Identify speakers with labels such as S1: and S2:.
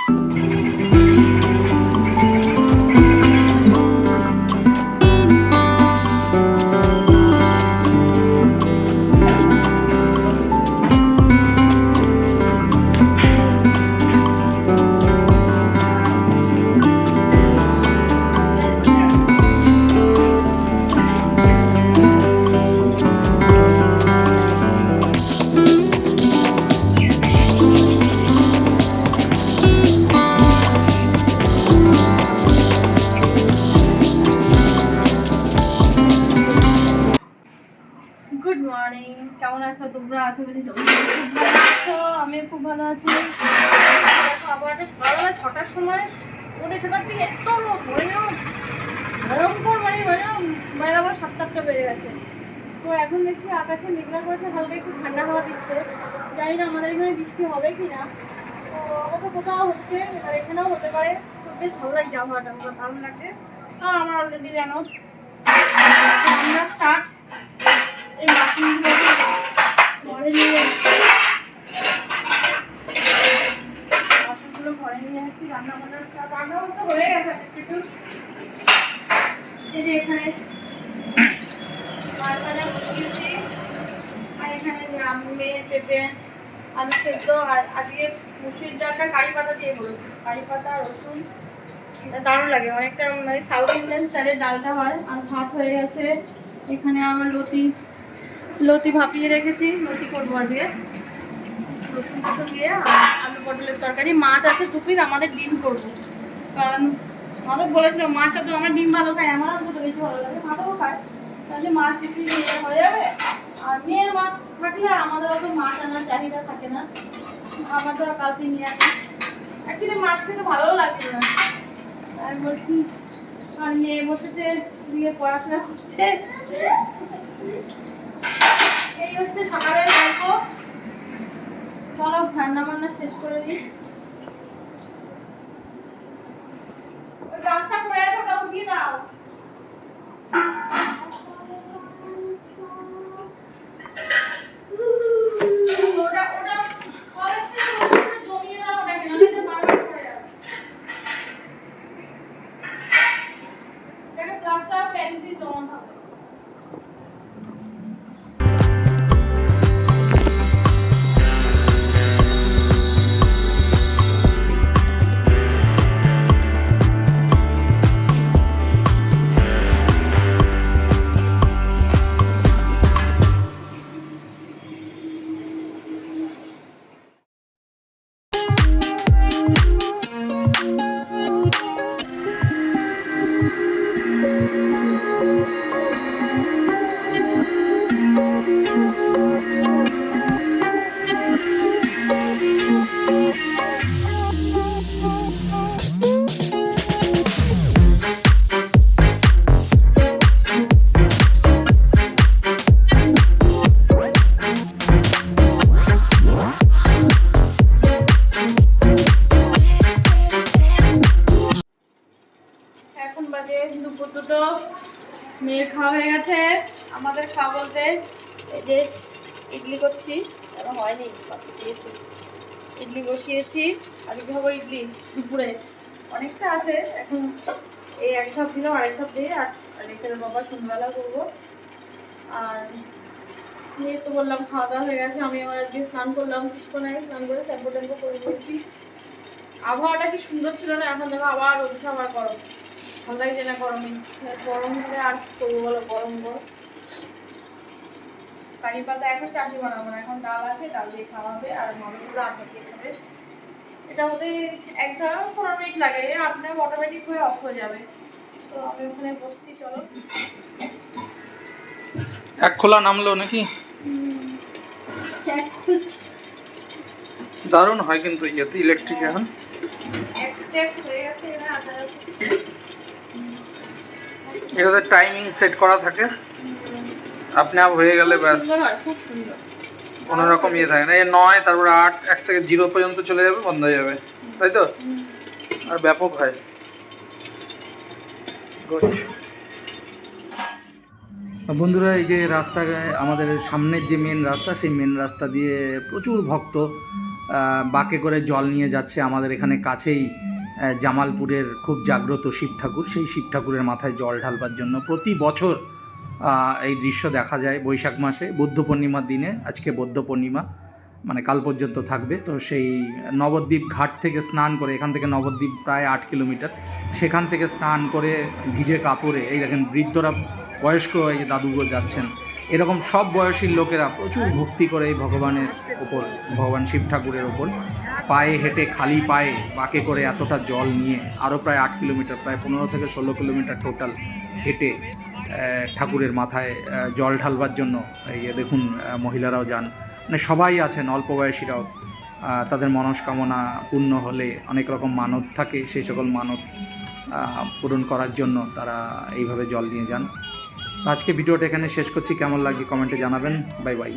S1: Good morning, কেমন আছো তোমরা? আছো বলি তোমরা খুব ভালো আছো, আমি খুব ভালো আছি। দেখো আবার একটা সকালবেলা 6টার সময় উঠে, 6টার থেকে এত ধরে নাও ভয়ঙ্কর, মানে আমার 7-8টা বেড়ে গেছে। তো এখন দেখছি আকাশে মেঘলা করেছে, হালকা একটু ঠান্ডা হাওয়া দিচ্ছে। জানি না আমাদের এখানে বৃষ্টি হবে কি না। তো আমাকে কোথাও হচ্ছে, আর এখানেও হতে পারে। তো বেশ ভালো লাগছে, আবহাওয়াটা আমার দারুণ লাগছে। আর আমার অলরেডি জানো আমরা স্টার্ট এই বাসনগুলো ঘরে নিয়ে যাচ্ছি, বাসনগুলো ঘরে নিয়ে যাচ্ছি। রান্না বান্না হয়ে গেছে কিছু। এই যে এখানে মাছ ভাজা বসিয়েছি, আর এখানে যে আমের পেঁপে আলু সেদ্ধ, আর আজকে মুসুরির ডালটা কারি পাতা দিয়ে করেছি। কারি পাতা রসুন দারুণ লাগে, অনেকটা মানে সাউথ ইন্ডিয়ান স্টাইলের ডালটা হয়। আর ভাত হয়ে গেছে। এখানে আমার লতি ভাপিয়ে রেখেছি, লতি করবো দিয়ে রসুন দিয়ে। আর আলু পটলের তরকারি, মাছ আছে 2 পিস, আমাদের ডিম করবো। কারণ আমাদের বলেছিল মাছ তো আমার ডিম ভালো খায়, আমার তো বেশি ভালো লাগে, মাছও খায়, তাহলে মাছ বিক্রি হয়ে যাবে। আর মেয়ের মাছ থাকলে আর আমাদের অত মাছ আনার চাহিদা থাকে না। আমাদের কালকে নিয়ে আসি, অ্যাকচুয়ালি মাছ খেতে ভালো লাগে না। আর বলছি, আর মেয়ে বসেছে দিয়ে পড়াশোনা করছে। এই হচ্ছে সকালের গল্প। চলো রান্না বান্না শেষ করে দিই। ওই গাছটা পড়ে আছে, ওটা উঠিয়ে দাও। জমিয়ে দাও ওটাকে, নাহলে বারবার পড়ে যাবে। এটাকে প্লাস্টার প্যান দিয়ে জমা থাকবে। এখন বাজে দুপুর 2টো, মেয়ের খাওয়া হয়ে গেছে। আমাদের খাওয়া বলতে এই যে ইডলি করছি, এখন হয়নি, বাকি দিয়েছি। ইডলি বসিয়েছি, আজকে খাবো ইডলি দুপুরে। অনেকটা আছে এখন, এই 1 ধাপ দিলাম, আরেক ধাপ দিয়ে আর রেখে দেবো, বাবা সন্ধ্যাবেলা করবো। আর মেয়ে তো বললাম খাওয়া দাওয়া হয়ে গেছে। আমি আমার আজকে স্নান করলাম, কিছুক্ষণ আগে স্নান করে শ্যাম্পু ট্যাম্পু করে নিয়েছি। আবহাওয়াটা কি সুন্দর ছিল না? এখন দেখো আবার রোদ, আবার গরম। ভালো লাগছে না গরমে, গরম হলে আর করবো বলো, গরম গরম কারি পাতা। এখন চাটনি বানাবো না, এখন ডাল আছে, ডাল দিয়ে খাওয়া হবে। আর মামিগুলো আটা দিয়ে খাবে। এটা হতে 1-15 মিনিট লাগে, আপনার অটোমেটিক হয়ে অফ হয়ে যাবে। তো আমি ওখানে বসছি, চলো।
S2: এক খোলা নামলো নাকি? দারুণ হয় কিন্তু ইয়েতে, ইলেকট্রিক এখন এটাতে টাইমিং সেট করা থাকে, আপনি আপ হয়ে গেলে ব্যাস, কোনো রকম ইয়ে থাকে না। 9, তারপর 8, 1 থেকে 0 পর্যন্ত চলে যাবে, বন্ধ হয়ে যাবে, তাই তো? আর ব্যাপক হয়। গুড। বন্ধুরা, এই যে রাস্তা, আমাদের সামনের যে মেন রাস্তা, সেই মেন রাস্তা দিয়ে প্রচুর ভক্ত বাঁকে করে জল নিয়ে যাচ্ছে। আমাদের এখানে কাছেই জামালপুরের খুব জাগ্রত শিব ঠাকুর, সেই শিব ঠাকুরের মাথায় জল ঢালবার জন্য প্রতি বছর এই দৃশ্য দেখা যায় বৈশাখ মাসে বৌদ্ধ পূর্ণিমার দিনে। আজকে বৌদ্ধ পূর্ণিমা, মানে কাল পর্যন্ত থাকবে। তো সেই নবদ্বীপ ঘাট থেকে স্নান করে, এখান থেকে নবদ্বীপ প্রায় 8 কিলোমিটার, সেখান থেকে স্নান করে ভিজে কাপড়ে, এই দেখেন বৃদ্ধরা, বয়স্ক এই যে দাদুগো যাচ্ছেন, এরকম সব বয়সীর লোকেরা প্রচুর ভক্তি করে এই ভগবানের ওপর, ভগবান শিব ঠাকুরের ওপর পায়ে হেঁটে, খালি পায়ে বাঁকে করে এতটা জল নিয়ে আরও প্রায় 8 কিলোমিটার, প্রায় 15 থেকে 16 কিলোমিটার টোটাল হেঁটে ঠাকুরের মাথায় জল ঢালবার জন্য। এই যে দেখুন মহিলারাও যান, মানে সবাই আছেন, অল্প বয়সীরাও। তাদের মনস্কামনা পূর্ণ হলে অনেক রকম মানত থাকে, সেই সকল মানত পূরণ করার জন্য তারা এইভাবে জল নিয়ে যান। তো আজকে ভিডিওটা এখানে শেষ করছি। কেমন লাগে কমেন্টে জানাবেন। Bye bye.